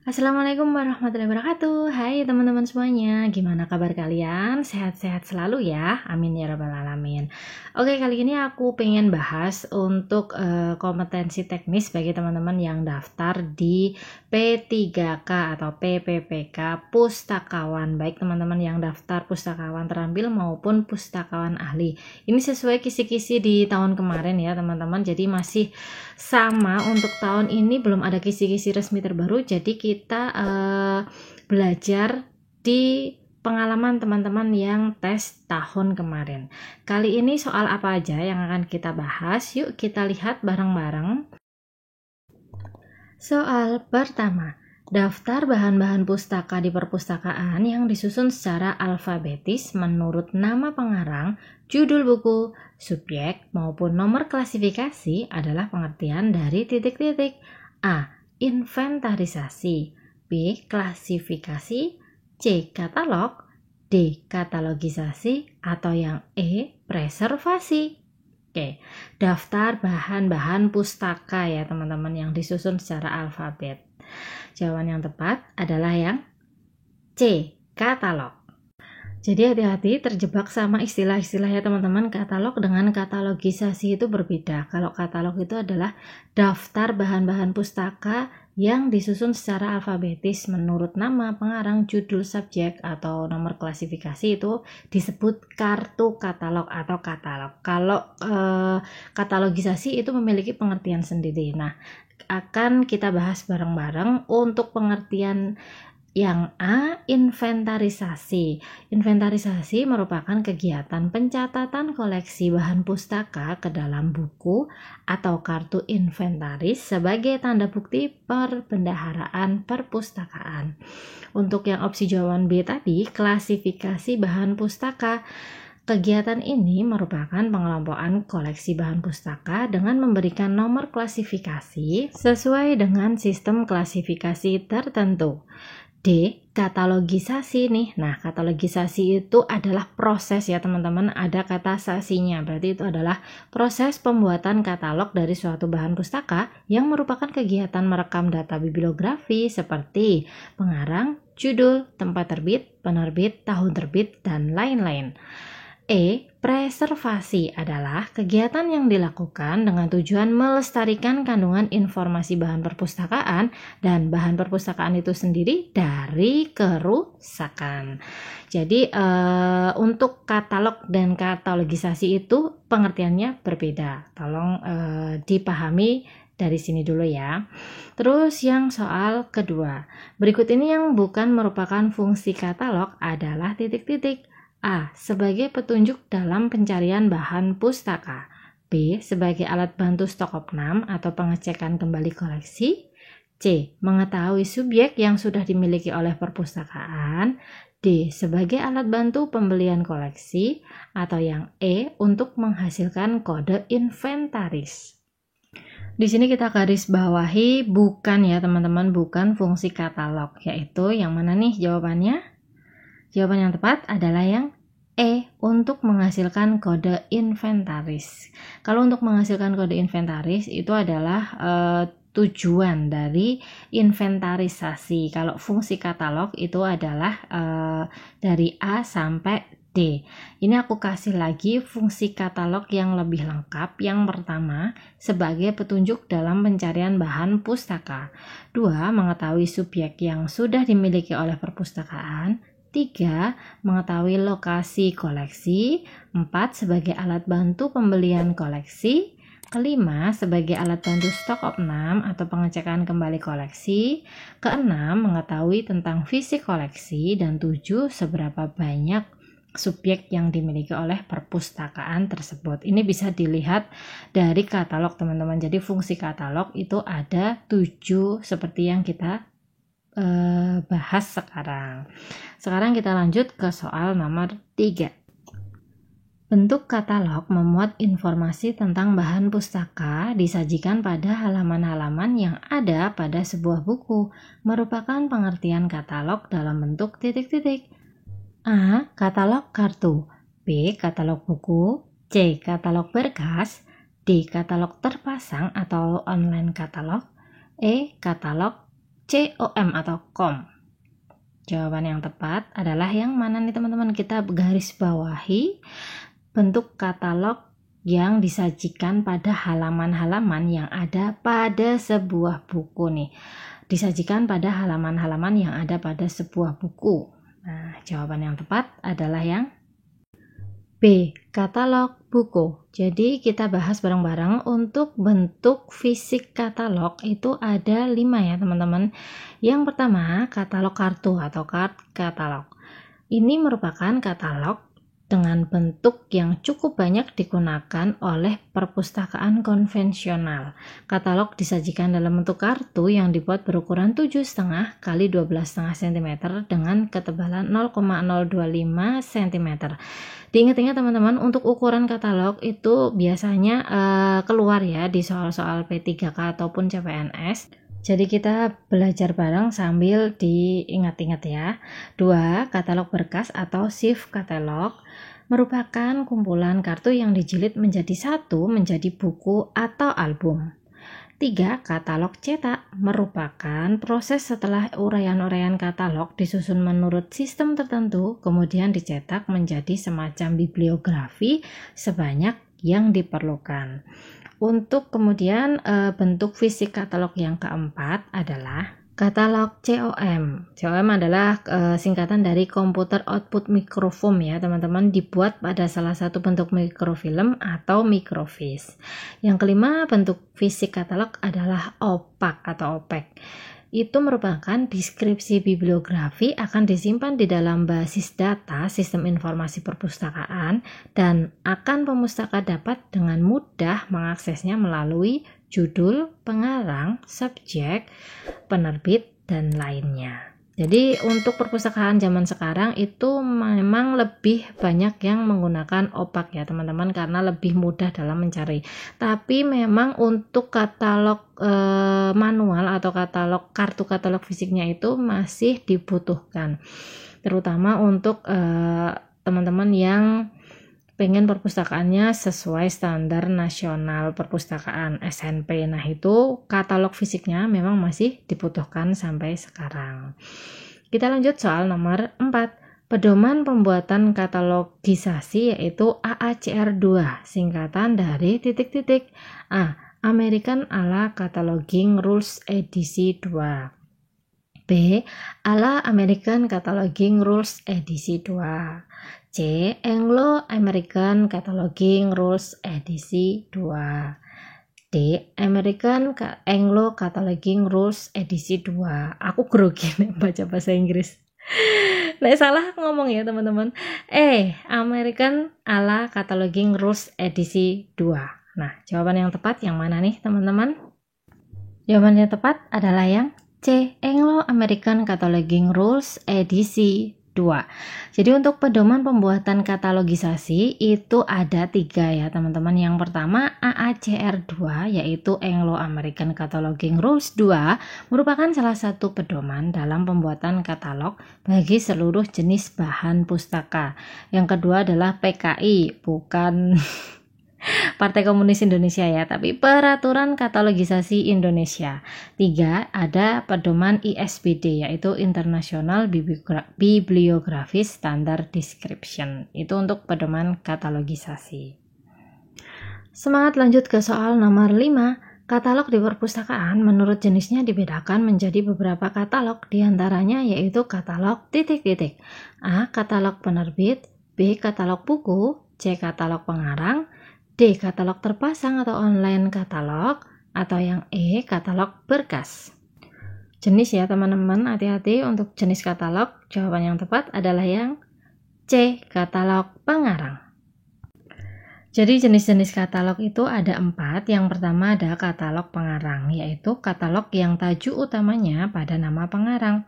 Assalamualaikum warahmatullahi wabarakatuh. Hai teman-teman semuanya, gimana kabar kalian? Sehat-sehat selalu ya, amin ya rabbal alamin. Oke, kali ini aku pengen bahas untuk kompetensi teknis bagi teman-teman yang daftar di P3K atau PPPK Pustakawan, baik teman-teman yang daftar pustakawan terampil maupun pustakawan ahli. Ini sesuai kisi-kisi di tahun kemarin ya teman-teman, jadi masih sama. Untuk tahun ini belum ada kisi-kisi resmi terbaru, jadi kita belajar di pengalaman teman-teman yang tes tahun kemarin. Kali ini soal apa aja yang akan kita bahas? Yuk kita lihat bareng-bareng. Soal pertama, daftar bahan-bahan pustaka di perpustakaan yang disusun secara alfabetis menurut nama pengarang, judul buku, subjek, maupun nomor klasifikasi adalah pengertian dari titik-titik. A. Inventarisasi, B. Klasifikasi, C. Katalog, D. Katalogisasi, atau yang E. Preservasi. Oke, daftar bahan-bahan pustaka ya teman-teman yang disusun secara alfabet. Jawaban yang tepat adalah yang C. Katalog. Jadi hati-hati terjebak sama istilah-istilah ya teman-teman. Katalog dengan katalogisasi itu berbeda. Kalau katalog itu adalah daftar bahan-bahan pustaka yang disusun secara alfabetis menurut nama pengarang, judul, subjek, atau nomor klasifikasi itu disebut kartu katalog atau katalog. Kalau katalogisasi itu memiliki pengertian sendiri. Nah, akan kita bahas bareng-bareng. Untuk pengertian yang A, inventarisasi. Inventarisasi merupakan kegiatan pencatatan koleksi bahan pustaka ke dalam buku atau kartu inventaris sebagai tanda bukti perbendaharaan perpustakaan. Untuk yang opsi jawaban B tadi, klasifikasi bahan pustaka. Kegiatan ini merupakan pengelompokan koleksi bahan pustaka dengan memberikan nomor klasifikasi sesuai dengan sistem klasifikasi tertentu. D. Katalogisasi nih. Nah, katalogisasi itu adalah proses ya teman-teman. Ada kata sasinya. Berarti itu adalah proses pembuatan katalog dari suatu bahan pustaka yang merupakan kegiatan merekam data bibliografi seperti pengarang, judul, tempat terbit, penerbit, tahun terbit, dan lain-lain. E. Preservasi adalah kegiatan yang dilakukan dengan tujuan melestarikan kandungan informasi bahan perpustakaan dan bahan perpustakaan itu sendiri dari kerusakan. Jadi untuk katalog dan katalogisasi itu pengertiannya berbeda. Tolong dipahami dari sini dulu ya. Terus yang soal kedua. Berikut ini yang bukan merupakan fungsi katalog adalah titik-titik. A. Sebagai petunjuk dalam pencarian bahan pustaka. B. Sebagai alat bantu stok opnam atau pengecekan kembali koleksi. C. Mengetahui subjek yang sudah dimiliki oleh perpustakaan. D. Sebagai alat bantu pembelian koleksi. Atau yang E. Untuk menghasilkan kode inventaris. Di sini kita garis bawahi bukan ya teman-teman, bukan fungsi katalog, yaitu yang mana nih jawabannya? Jawaban yang tepat adalah yang E, untuk menghasilkan kode inventaris. Kalau untuk menghasilkan kode inventaris itu adalah tujuan dari inventarisasi. Kalau fungsi katalog itu adalah dari A sampai D. Ini aku kasih lagi fungsi katalog yang lebih lengkap. Yang pertama, sebagai petunjuk dalam pencarian bahan pustaka. 2, mengetahui subjek yang sudah dimiliki oleh perpustakaan. 3. Mengetahui lokasi koleksi. 4. Sebagai alat bantu pembelian koleksi. 5. Sebagai alat bantu stok opnam atau pengecekan kembali koleksi. 6. Mengetahui tentang fisik koleksi. Dan 7. Seberapa banyak subjek yang dimiliki oleh perpustakaan tersebut. Ini bisa dilihat dari katalog teman-teman. Jadi fungsi katalog itu ada 7 seperti yang kita bahas sekarang. Sekarang kita lanjut ke soal nomor 3. Bentuk katalog memuat informasi tentang bahan pustaka disajikan pada halaman-halaman yang ada pada sebuah buku, merupakan pengertian katalog dalam bentuk titik-titik. A. Katalog kartu. B. Katalog buku. C. Katalog berkas. D. Katalog terpasang atau online katalog. E. Katalog COM atau COM? Jawaban yang tepat adalah yang mana nih teman-teman? Kita garis bawahi bentuk katalog yang disajikan pada halaman-halaman yang ada pada sebuah buku nih. Disajikan pada halaman-halaman yang ada pada sebuah buku. Nah, jawaban yang tepat adalah yang B, katalog buku. Jadi kita bahas bareng-bareng. Untuk bentuk fisik katalog itu ada 5 ya teman-teman. Yang pertama, katalog kartu atau card katalog. Ini merupakan katalog dengan bentuk yang cukup banyak digunakan oleh perpustakaan konvensional. Katalog disajikan dalam bentuk kartu yang dibuat berukuran 7,5 x 12,5 cm dengan ketebalan 0,025 cm. Diingat-ingat teman-teman, untuk ukuran katalog itu biasanya keluar ya di soal-soal P3K ataupun CPNS. Jadi kita belajar bareng sambil diingat-ingat ya. 2. Katalog berkas atau shift katalog merupakan kumpulan kartu yang dijilid menjadi satu menjadi buku atau album. 3. Katalog cetak merupakan proses setelah uraian-uraian katalog disusun menurut sistem tertentu, kemudian dicetak menjadi semacam bibliografi sebanyak yang diperlukan. Untuk kemudian bentuk fisik katalog yang keempat adalah katalog COM. COM adalah singkatan dari Computer Output Microfilm ya teman-teman, dibuat pada salah satu bentuk mikrofilm atau microfiche. Yang kelima, bentuk fisik katalog adalah opak atau opek. Itu merupakan deskripsi bibliografi akan disimpan di dalam basis data sistem informasi perpustakaan dan akan pemustaka dapat dengan mudah mengaksesnya melalui judul, pengarang, subjek, penerbit, dan lainnya. Jadi untuk perpustakaan zaman sekarang itu memang lebih banyak yang menggunakan opak ya teman-teman, karena lebih mudah dalam mencari. Tapi memang untuk katalog manual atau katalog kartu katalog fisiknya itu masih dibutuhkan, terutama untuk teman-teman yang pengen perpustakaannya sesuai standar nasional perpustakaan SNP. Nah itu katalog fisiknya memang masih dibutuhkan sampai sekarang. Kita lanjut soal nomor 4. Pedoman pembuatan katalogisasi yaitu AACR2, singkatan dari titik-titik. A. American ALA Cataloging Rules edisi 2. B. ALA American Cataloging Rules edisi 2. C. Anglo-American Cataloging Rules edisi 2. D. American Anglo Cataloging Rules edisi 2. Aku grogi nih baca bahasa Inggris. Nek salah ngomong ya teman-teman. American ALA Cataloging Rules edisi 2. Nah, jawaban yang tepat yang mana nih teman-teman? Jawaban yang tepat adalah yang C. Anglo-American Cataloging Rules edisi 2. Jadi untuk pedoman pembuatan katalogisasi itu ada 3 ya teman-teman. Yang pertama AACR2 yaitu Anglo-American Cataloging Rules 2 merupakan salah satu pedoman dalam pembuatan katalog bagi seluruh jenis bahan pustaka. Yang kedua adalah PKI, bukan Partai Komunis Indonesia ya, tapi Peraturan Katalogisasi Indonesia. 3. Ada pedoman ISBD yaitu International Bibliography Standard Description. Itu untuk pedoman katalogisasi. Semangat lanjut ke soal nomor 5. Katalog di perpustakaan menurut jenisnya dibedakan menjadi beberapa katalog, diantaranya yaitu katalog titik-titik. A. Katalog penerbit. B. Katalog buku. C. Katalog pengarang. D. Katalog terpasang atau online katalog, atau yang E. Katalog berkas. Jenis ya teman-teman, hati-hati untuk jenis katalog. Jawaban yang tepat adalah yang C. Katalog pengarang. Jadi jenis-jenis katalog itu ada 4. Yang pertama ada katalog pengarang, yaitu katalog yang tajuk utamanya pada nama pengarang.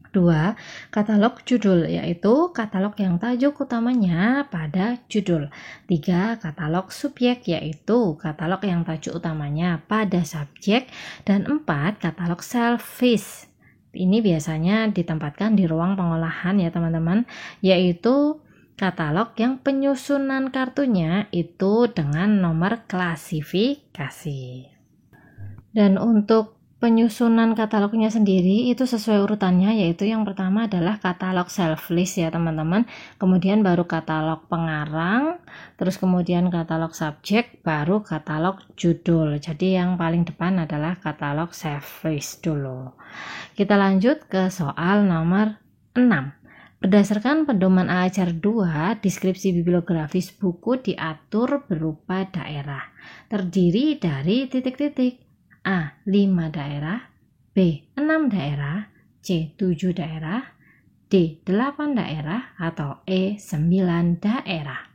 2. Katalog judul, yaitu katalog yang tajuk utamanya pada judul. 3. Katalog subjek, yaitu katalog yang tajuk utamanya pada subjek. Dan 4. Katalog selfish. Ini biasanya ditempatkan di ruang pengolahan ya teman-teman, yaitu katalog yang penyusunan kartunya itu dengan nomor klasifikasi. Dan untuk penyusunan katalognya sendiri itu sesuai urutannya, yaitu yang pertama adalah katalog self-list ya teman-teman, kemudian baru katalog pengarang, terus kemudian katalog subjek, baru katalog judul. Jadi yang paling depan adalah katalog self-list dulu. Kita lanjut ke soal nomor 6. Berdasarkan pedoman AACR 2, deskripsi bibliografis buku diatur berupa daerah. Terdiri dari titik-titik. A. 5 daerah, B. 6 daerah, C. 7 daerah, D. 8 daerah, atau E. 9 daerah.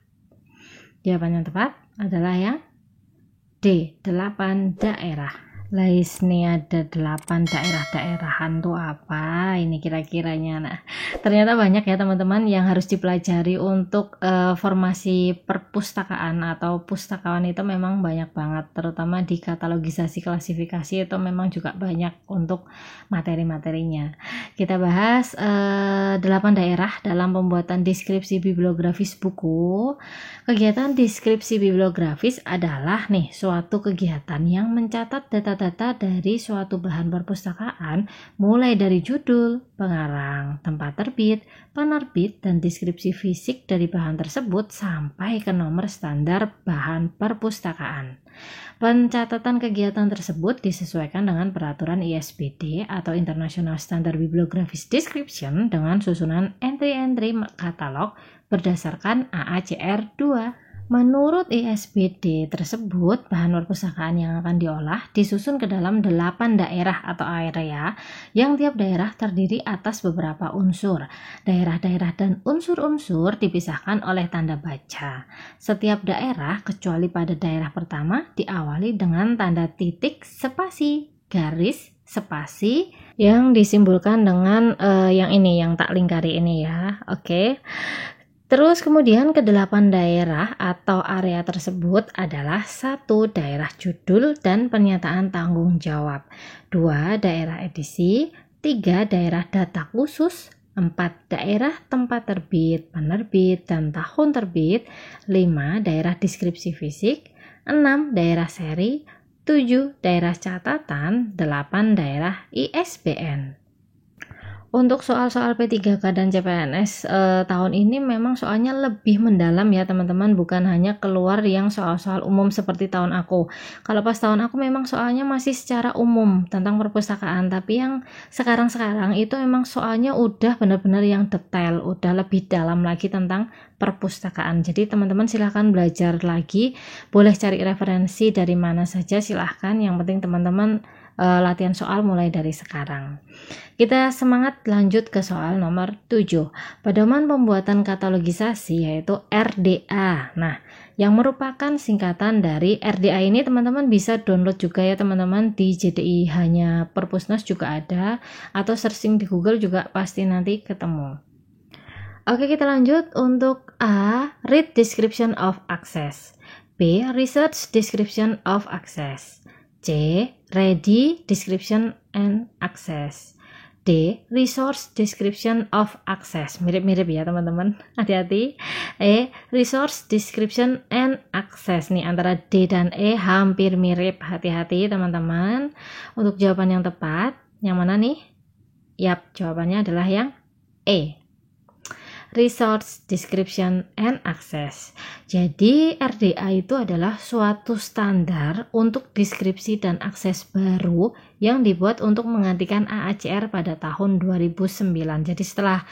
Jawaban yang tepat adalah yang D. 8 daerah. Lais nih ada 8 daerah-daerahan tuh apa ini kira-kiranya. Nah, ternyata banyak ya teman-teman yang harus dipelajari untuk formasi perpustakaan atau pustakawan itu memang banyak banget, terutama di katalogisasi klasifikasi itu memang juga banyak untuk materi-materinya. Kita bahas 8 daerah dalam pembuatan deskripsi bibliografis buku. Kegiatan deskripsi bibliografis adalah nih suatu kegiatan yang mencatat data-data dari suatu bahan perpustakaan mulai dari judul, pengarang, tempat terbit, penerbit, dan deskripsi fisik dari bahan tersebut sampai ke nomor standar bahan perpustakaan. Pencatatan kegiatan tersebut disesuaikan dengan peraturan ISBD atau International Standard Bibliographic Description dengan susunan entry-entry katalog berdasarkan AACR 2. Menurut ISBD tersebut, bahan perpustakaan yang akan diolah disusun ke dalam 8 daerah atau area yang tiap daerah terdiri atas beberapa unsur. Daerah-daerah dan unsur-unsur dipisahkan oleh tanda baca. Setiap daerah kecuali pada daerah pertama diawali dengan tanda titik, spasi, garis, spasi yang disimbolkan dengan yang tak lingkari ini ya. Oke. Terus kemudian ke-8 daerah atau area tersebut adalah 1 daerah judul dan pernyataan tanggung jawab, 2 daerah edisi, 3 daerah data khusus, 4 daerah tempat terbit, penerbit, dan tahun terbit, 5 daerah deskripsi fisik, 6 daerah seri, 7 daerah catatan, 8 daerah ISBN. Untuk soal-soal P3K dan CPNS tahun ini memang soalnya lebih mendalam ya teman-teman, bukan hanya keluar yang soal-soal umum seperti tahun aku. Kalau pas tahun aku memang soalnya masih secara umum tentang perpustakaan, tapi yang sekarang-sekarang itu memang soalnya udah benar-benar yang detail, udah lebih dalam lagi tentang perpustakaan. Jadi teman-teman silahkan belajar lagi, boleh cari referensi dari mana saja silahkan, yang penting teman-teman latihan soal mulai dari sekarang. Kita semangat lanjut ke soal nomor 7. Pedoman pembuatan katalogisasi yaitu RDA. Nah, yang merupakan singkatan dari RDA ini teman-teman bisa download juga ya teman-teman, di JDI hanya Perpusnas juga ada, atau searching di Google juga pasti nanti ketemu. Oke, kita lanjut untuk A. Read description of access, B. Research description of access, C. Ready description and access, D. Resource description of access. Mirip-mirip ya teman-teman, hati-hati. E. Resource description and access. Nih antara D dan E hampir mirip, hati-hati teman-teman. Untuk jawaban yang tepat, yang mana nih? Yap, jawabannya adalah yang E. Resource Description and Access. Jadi RDA itu adalah suatu standar untuk deskripsi dan akses baru yang dibuat untuk menggantikan AACR pada tahun 2009. Jadi setelah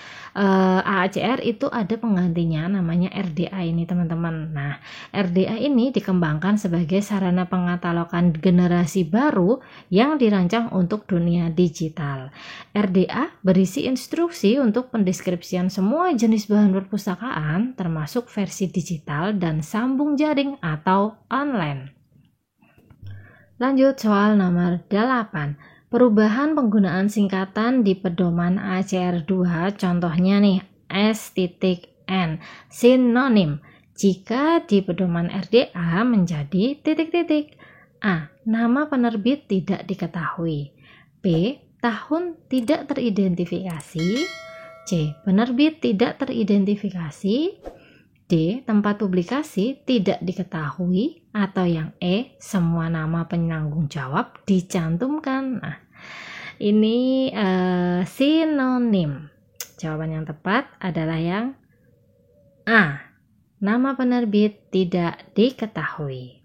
AACR itu ada penggantinya namanya RDA ini teman-teman. Nah, RDA ini dikembangkan sebagai sarana pengatalogan generasi baru yang dirancang untuk dunia digital. RDA berisi instruksi untuk pendeskripsian semua jenis bahan perpustakaan termasuk versi digital dan sambung jaring atau online. Lanjut soal nomor 8. Perubahan penggunaan singkatan di pedoman AACR 2, contohnya nih S.N, sinonim. Jika di pedoman RDA menjadi titik-titik. A. Nama penerbit tidak diketahui. B. Tahun tidak teridentifikasi. C. Penerbit tidak teridentifikasi. D. Tempat publikasi tidak diketahui. atau yang E, semua nama penanggung jawab dicantumkan? Nah, ini sinonim. Jawaban yang tepat adalah yang A, nama penerbit tidak diketahui.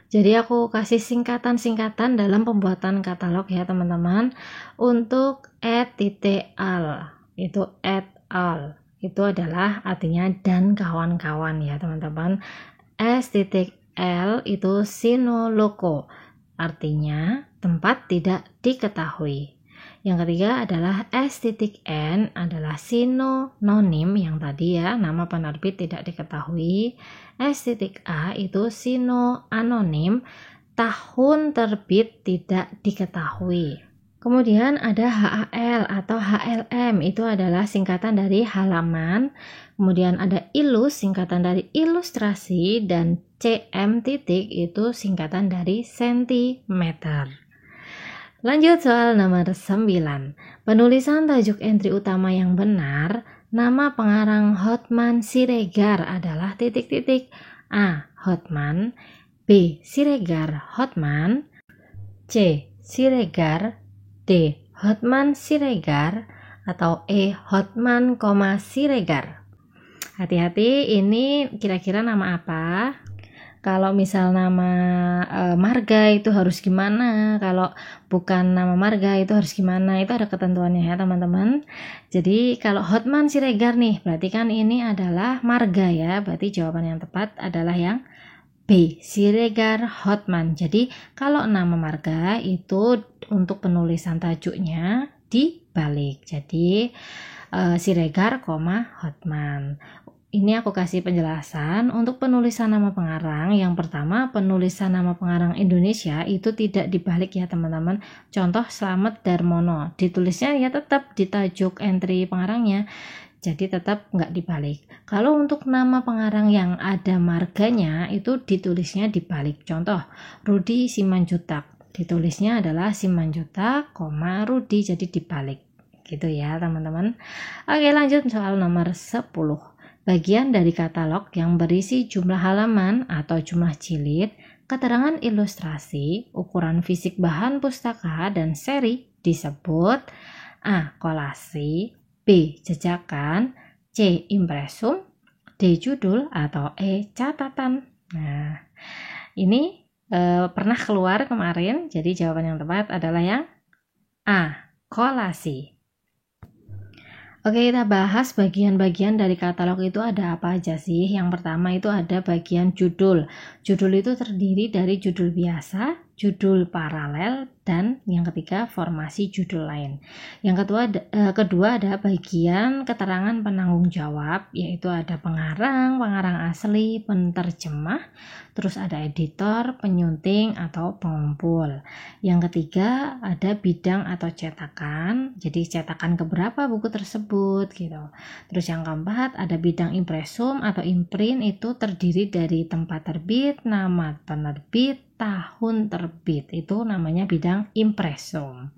Jadi aku kasih singkatan-singkatan dalam pembuatan katalog ya teman-teman. Untuk @al, itu @al, itu adalah artinya dan kawan-kawan ya teman-teman. S.L itu sinoloko, artinya tempat tidak diketahui. Yang ketiga adalah S.N adalah sinonim yang tadi ya, nama penerbit tidak diketahui. S.A itu anonim, tahun terbit tidak diketahui. Kemudian ada HAL atau HLM, itu adalah singkatan dari halaman. Kemudian ada ilus, singkatan dari ilustrasi, dan CM titik itu singkatan dari sentimeter. Lanjut soal nomor 9. Penulisan tajuk entry utama yang benar, nama pengarang Hotman Siregar adalah titik-titik. A. Hotman, B. Siregar Hotman, C. Siregar, D. Hotman Siregar, atau E. Hotman, Siregar. Hati-hati, ini kira-kira nama apa? Kalau misal nama marga itu harus gimana, kalau bukan nama marga itu harus gimana, itu ada ketentuannya ya teman-teman. Jadi kalau Hotman Siregar nih, berarti kan ini adalah marga ya, berarti jawaban yang tepat adalah yang B, Siregar Hotman. Jadi kalau nama marga itu untuk penulisan tajuknya dibalik, jadi Siregar, Hotman. Ini aku kasih penjelasan untuk penulisan nama pengarang. Yang pertama, penulisan nama pengarang Indonesia itu tidak dibalik ya teman-teman. Contoh Slamet Darmono, ditulisnya ya tetap di tajuk entry pengarangnya, jadi tetap nggak dibalik. Kalau untuk nama pengarang yang ada marganya itu ditulisnya dibalik. Contoh Rudi Simanjuntak, ditulisnya adalah Simanjuntak, Rudi, jadi dibalik gitu ya teman-teman. Oke, lanjut soal nomor 10. Bagian dari katalog yang berisi jumlah halaman atau jumlah jilid, keterangan ilustrasi, ukuran fisik bahan pustaka dan seri disebut A. Kolasi, B. Jejakan, C. Impresum, D. Judul, atau E. Catatan. Nah, ini pernah keluar kemarin, jadi jawaban yang tepat adalah yang A. Kolasi. Oke, kita bahas bagian-bagian dari katalog itu ada apa aja sih. Yang pertama itu ada bagian judul. Judul itu terdiri dari judul biasa, judul paralel, dan yang ketiga formasi judul lain. Yang kedua ada bagian keterangan penanggung jawab, yaitu ada pengarang, pengarang asli, penerjemah, terus ada editor, penyunting, atau pengumpul. Yang ketiga ada bidang atau cetakan, jadi cetakan keberapa buku tersebut gitu. Terus yang keempat ada bidang impresum atau imprint, itu terdiri dari tempat terbit, nama penerbit, tahun terbit, itu namanya bidang impresum.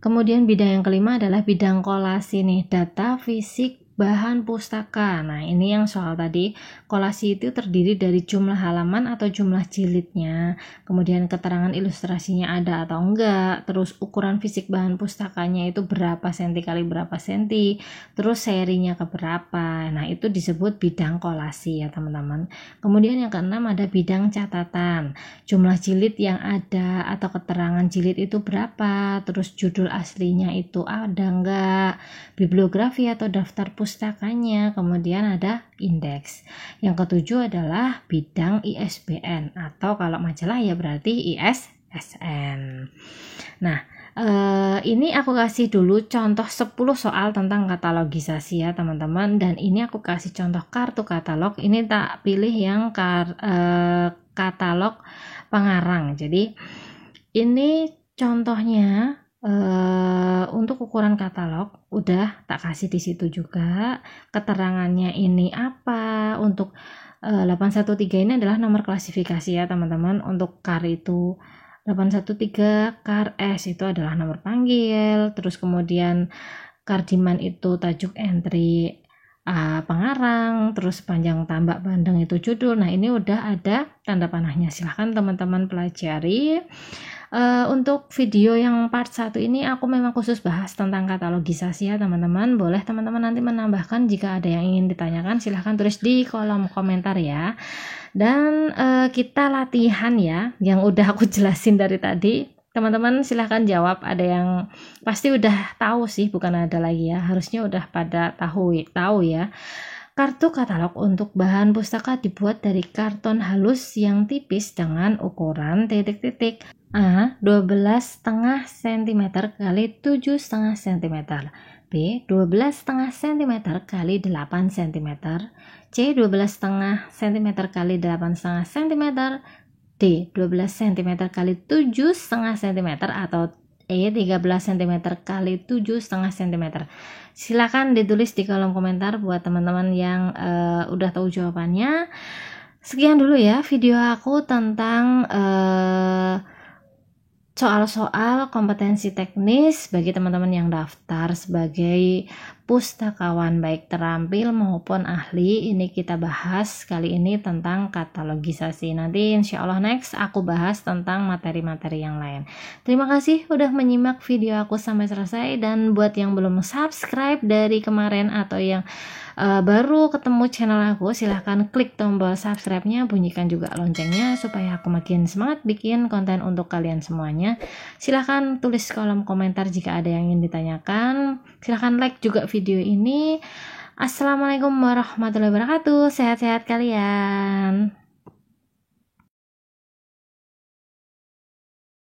Kemudian bidang yang kelima adalah bidang kolasi nih, data fisik bahan pustaka. Nah, ini yang soal tadi, kolasi itu terdiri dari jumlah halaman atau jumlah jilidnya, kemudian keterangan ilustrasinya ada atau enggak, terus ukuran fisik bahan pustakanya itu berapa senti kali berapa senti, terus serinya keberapa. Nah, itu disebut bidang kolasi ya teman-teman. Kemudian yang keenam ada bidang catatan, jumlah jilid yang ada atau keterangan jilid itu berapa, terus judul aslinya itu ada enggak, bibliografi atau daftar pustakanya, kemudian ada indeks. Yang ketujuh adalah bidang ISBN atau kalau majalah ya berarti ISSN. Nah, ini aku kasih dulu contoh 10 soal tentang katalogisasi ya teman-teman, dan ini aku kasih contoh kartu katalog. Ini tak pilih yang katalog pengarang. Jadi ini contohnya untuk ukuran katalog udah tak kasih di situ juga. Keterangannya ini apa? Untuk 813 ini adalah nomor klasifikasi ya teman-teman. Untuk KAR itu 813, KAR S itu adalah nomor panggil. Terus kemudian KAR Demand itu tajuk entry, pengarang, terus panjang tambah panjang itu judul. Nah, ini udah ada tanda panahnya. Silahkan teman-teman pelajari. Untuk video yang part 1 ini aku memang khusus bahas tentang katalogisasi ya teman-teman. Boleh teman-teman nanti menambahkan jika ada yang ingin ditanyakan, silahkan tulis di kolom komentar ya. Dan kita latihan ya, yang udah aku jelasin dari tadi. Teman-teman silahkan jawab, ada yang pasti udah tahu sih, bukan ada lagi ya, harusnya udah pada tahu ya. Kartu katalog untuk bahan pustaka dibuat dari karton halus yang tipis dengan ukuran titik-titik A 12,5 cm kali 7,5 cm, B 12,5 cm kali 8 cm, C 12,5 cm kali 8,5 cm, D 12 cm kali 7,5 cm, atau E 13 cm kali 7,5 cm. Silakan ditulis di kolom komentar buat teman-teman yang udah tahu jawabannya. Sekian dulu ya video aku tentang soal-soal kompetensi teknis bagi teman-teman yang daftar sebagai pustakawan baik terampil maupun ahli. Ini kita bahas kali ini tentang katalogisasi. Nanti insya Allah next aku bahas tentang materi-materi yang lain. Terima kasih udah menyimak video aku sampai selesai, dan buat yang belum subscribe dari kemarin atau yang baru ketemu channel aku, silahkan klik tombol subscribe-nya, bunyikan juga loncengnya supaya aku makin semangat bikin konten untuk kalian semuanya. Silahkan tulis kolom komentar jika ada yang ingin ditanyakan. Silahkan like juga video ini. Assalamualaikum warahmatullahi wabarakatuh. Sehat-sehat kalian.